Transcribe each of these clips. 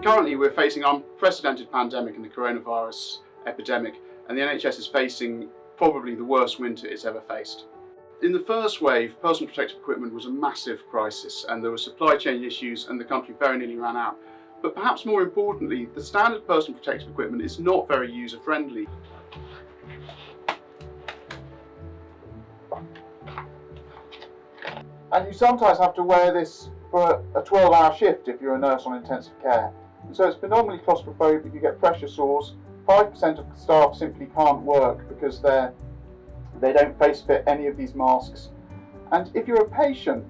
Currently, we're facing an unprecedented pandemic in the coronavirus epidemic, and the NHS is facing probably the worst winter it's ever faced. In the first wave, personal protective equipment was a massive crisis, and there were supply chain issues, and the country very nearly ran out. But perhaps more importantly, the standard personal protective equipment is not very user-friendly. And you sometimes have to wear this for a 12-hour shift if you're a nurse on intensive care. And so it's phenomenally claustrophobic, you get pressure sores. 5% of staff simply can't work because they don't face fit any of these masks. And if you're a patient,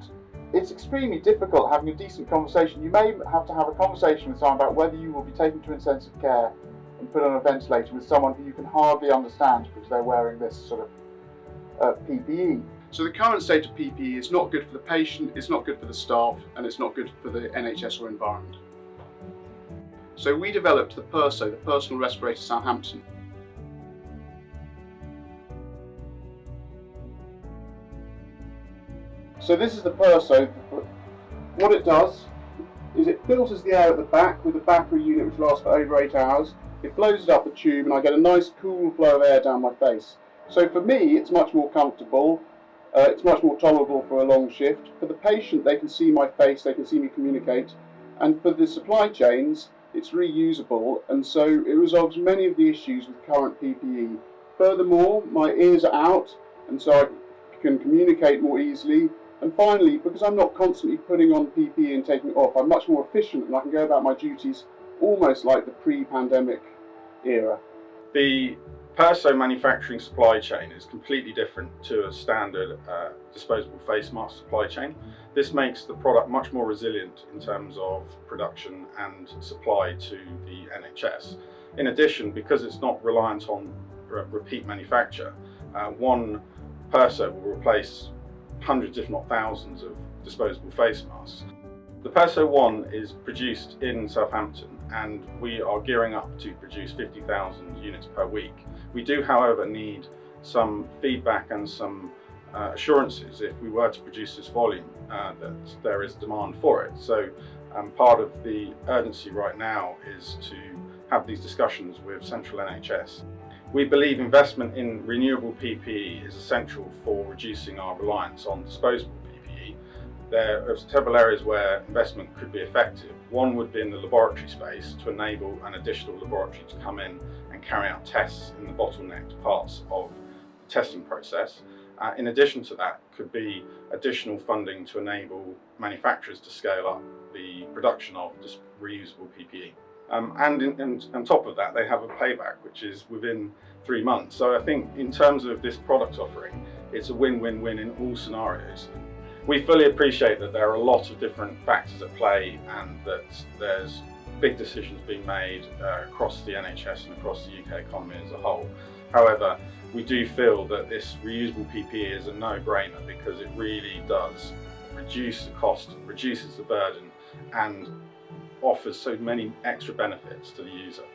it's extremely difficult having a decent conversation. You may have to have a conversation with someone about whether you will be taken to intensive care and put on a ventilator with someone who you can hardly understand because they're wearing this sort of PPE. So the current state of PPE is not good for the patient, it's not good for the staff, and it's not good for the NHS or environment. So we developed the PeRSo, the personal respirator Southampton. So this is the PeRSo. What it does is it filters the air at the back with a battery unit which lasts for over 8 hours. It blows it up the tube and I get a nice cool flow of air down my face. So for me it's much more comfortable, it's much more tolerable for a long shift. For the patient they can see my face, they can see me communicate, and for the supply chains it's reusable, and so it resolves many of the issues with current PPE. Furthermore, my ears are out and so I can communicate more easily. And finally, because I'm not constantly putting on PPE and taking it off, I'm much more efficient and I can go about my duties almost like the pre-pandemic era. The PeRSo manufacturing supply chain is completely different to a standard disposable face mask supply chain. This makes the product much more resilient in terms of production and supply to the NHS. In addition, because it's not reliant on repeat manufacture, one PeRSo will replace hundreds if not thousands of disposable face masks. The PeRSo 1 is produced in Southampton and we are gearing up to produce 50,000 units per week. We do, however, need some feedback and some assurances if we were to produce this volume that there is demand for it. So part of the urgency right now is to have these discussions with central NHS. We believe investment in renewable PPE is essential for reducing our reliance on disposable PPE. There are several areas where investment could be effective. One would be in the laboratory space to enable an additional laboratory to come in and carry out tests in the bottlenecked parts of the testing process. In addition to that, could be additional funding to enable manufacturers to scale up the production of reusable PPE. And on top of that, they have a payback, which is within 3 months. So I think in terms of this product offering, it's a win-win-win in all scenarios. We fully appreciate that there are a lot of different factors at play and that there's big decisions being made across the NHS and across the UK economy as a whole. However, we do feel that this reusable PPE is a no-brainer because it really does reduce the cost, reduces the burden, and offers so many extra benefits to the user.